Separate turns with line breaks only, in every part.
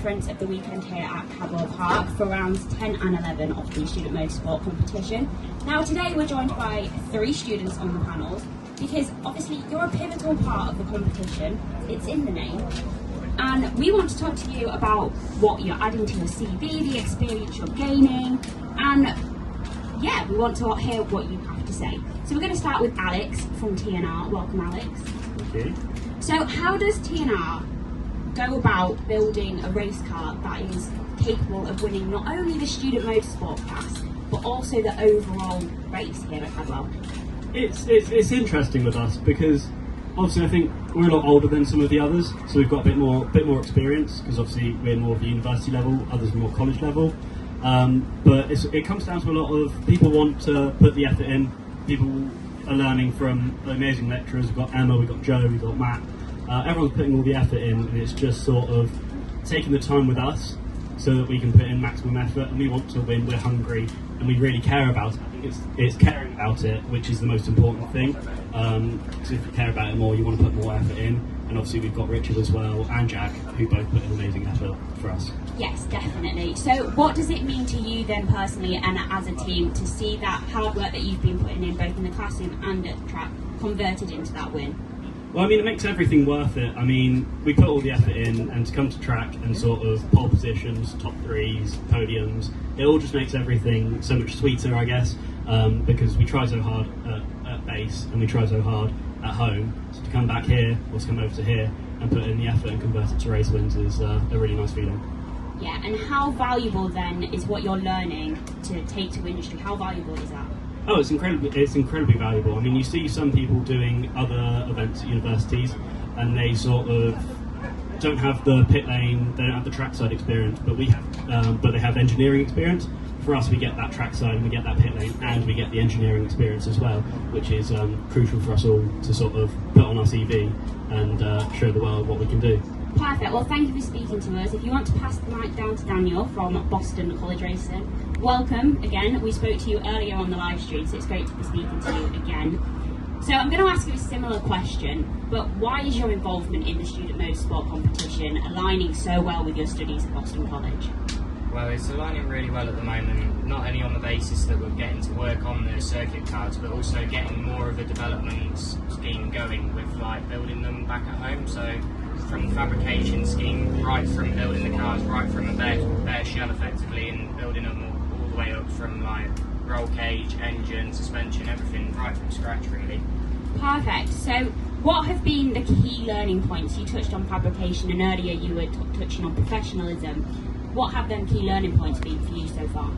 entrants of the weekend here at Cadwell Park for rounds 10 and 11 of the Student Motorsport Competition. Now today we're joined by 3 students on the panels because obviously you're a pivotal part of the competition, it's in the name, and we want to talk to you about what you're adding to your CV, the experience you're gaining, and yeah, we want to hear what you have to say. So we're going to start with Alex from TNR. Welcome, Alex.
Okay.
So how does TNR go about building a race car that is capable of winning not only the Student Motorsport class, but also the overall race here at Cadwell?
It's interesting with us because obviously I think we're a lot older than some of the others, so we've got a bit more experience because obviously we're more of the university level, others are more college level. But it comes down to a lot of people want to put the effort in. People are learning from amazing lecturers. We've got Emma, we've got Joe, we've got Matt. Everyone's putting all the effort in, and it's just sort of taking the time with us so that we can put in maximum effort. And we want to win. We're hungry, and we really care about it. I think it's caring about it, which is the most important thing. Because if you care about it more, you want to put more effort in. And obviously we've got Richard as well and Jack, who both put in amazing effort for us.
Yes, definitely. So what does it mean to you then personally and as a team to see that hard work that you've been putting in both in the classroom and at the track converted into that win?
Well, I mean, it makes everything worth it. I mean, we put all the effort in, and to come to track and sort of pole positions, top 3s, podiums, it all just makes everything so much sweeter, I guess, because we try so hard at base and we try so hard at home. So to come back here or to come over to here and put in the effort and convert it to race wins is a really nice feeling.
Yeah, and how valuable then is what you're learning to take to industry? How valuable is that?
Oh, it's incredibly valuable. I mean, you see some people doing other events at universities and they sort of don't have the pit lane, they don't have the trackside experience, but we have, but they have engineering experience. For us, we get that trackside and we get that pit lane and we get the engineering experience as well, which is crucial for us all to sort of put on our CV and show the world what we can do.
Perfect. Well, thank you for speaking to us. If you want to pass the mic down to Daniel from Boston College Racing, welcome again. We spoke to you earlier on the live stream, so it's great to be speaking to you again. So I'm going to ask you a similar question, but why is your involvement in the Student Motorsport Competition aligning so well with your studies at Boston College?
Well, it's aligning really well at the moment, not only on the basis that we're getting to work on the circuit cars, but also getting more of a development scheme going with like building them back at home. So from the fabrication scheme, right from building the cars, right from a bare shell effectively, and building them all the way up from like roll cage, engine, suspension, everything right from scratch really.
Perfect. So what have been the key learning points? You touched on fabrication and earlier you were touching on professionalism. What have them key learning points been for you so far?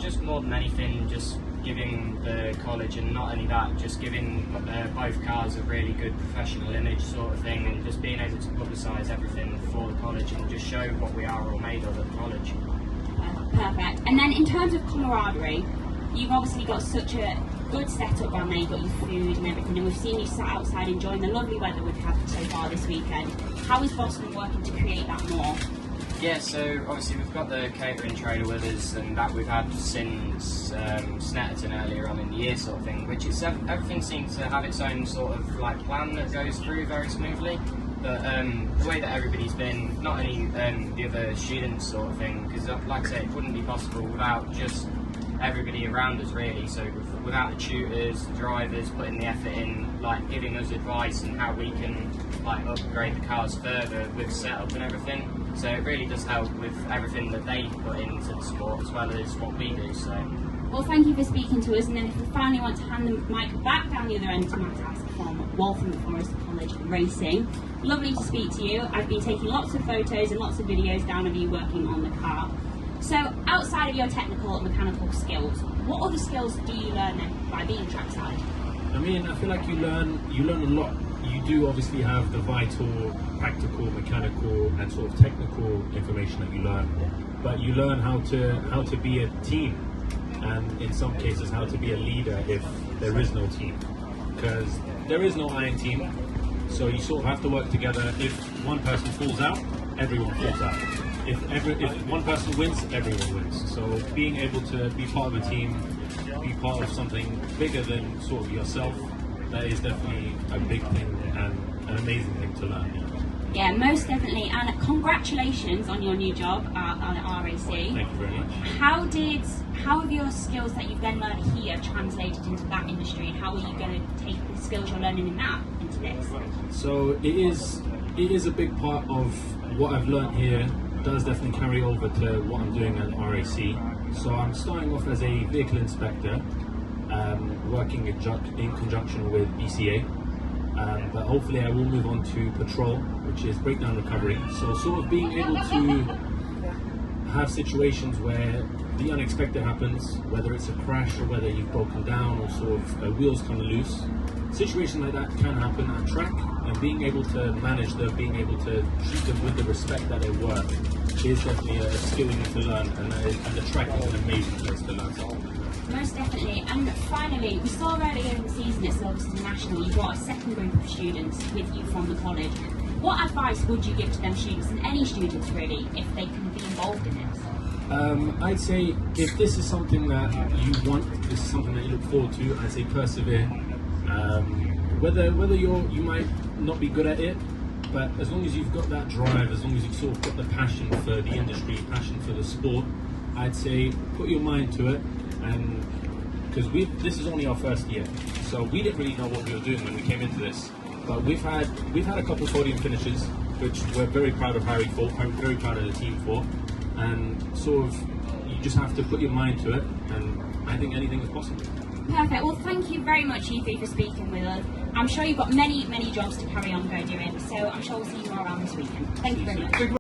Just more than anything, just giving the college, and not only that, just giving both cars a really good professional image sort of thing, and just being able to publicise everything for the college and just show what we are all made of at the college.
Perfect. And then in terms of camaraderie, you've obviously got such a good setup down there, you've got your food and everything, and we've seen you sat outside enjoying the lovely weather we've had so far this weekend. How is Boston working to create that more?
Yeah, so obviously we've got the catering trailer with us, and that we've had since Snetterton earlier on in the year sort of thing, which is everything seems to have its own sort of like plan that goes through very smoothly. But the way that everybody's been, not only the other students sort of thing, because like I said, it wouldn't be possible without just everybody around us really. So without the tutors, the drivers putting the effort in, like giving us advice and how we can like upgrade the cars further with setup and everything. So it really does help with everything that they put into the sport as well as what we do. So.
Well, thank you for speaking to us, and then if we finally want to hand the mic back down the other end to Matt from Waltham Forest College Racing. Lovely to speak to you. I've been taking lots of photos and lots of videos down of you working on the car. So outside of your technical and mechanical skills, what other skills do you learn then by being trackside?
I mean, I feel like you learn a lot. You do obviously have the vital, practical, mechanical and sort of technical information that you learn, but you learn how to be a team, and in some cases how to be a leader if there is no team, because there is no iron team. So you sort of have to work together. If one person falls out, everyone falls out. If one person wins, everyone wins. So being able to be part of a team, be part of something bigger than sort of yourself, that is definitely a big thing and an amazing thing to learn.
Yeah, most definitely. And congratulations on your new job at RAC.
Thank you very much.
How have your skills that you've then learned here translated into that industry, and how are you going to take the skills you're learning in that into this?
So it is a big part of what I've learned here. Does definitely carry over to what I'm doing at RAC. So I'm starting off as a vehicle inspector, working in conjunction with BCA. But hopefully I will move on to patrol, which is breakdown recovery. So sort of being able to have situations where the unexpected happens, whether it's a crash or whether you've broken down or sort of wheels come loose. Situations like that can happen at track, and being able to manage them, being able to treat them with the respect that they're worth is definitely a skill you need to learn, and the track is an amazing place to learn something.
Most definitely. And finally, we saw earlier in the season at Silverstone National you brought a second group of students with you from the college. What advice would you give to them students, and any students really, if they can be involved in this?
I'd say if this is something that you want, this is something that you look forward to, I'd say persevere. Whether you might not be good at it, but as long as you've got that drive, as long as you've sort of got the passion for the industry, passion for the sport, I'd say put your mind to it. And because this is only our first year, so we didn't really know what we were doing when we came into this. But we've had a couple of podium finishes, which we're very proud of Harry for, very proud of the team for, and sort of you just have to put your mind to it, and I think anything is possible.
Perfect. Well, thank you very much, you three, for speaking with us. I'm sure you've got many jobs to carry on doing, so I'm sure we'll see you all around this weekend. Thank you very much.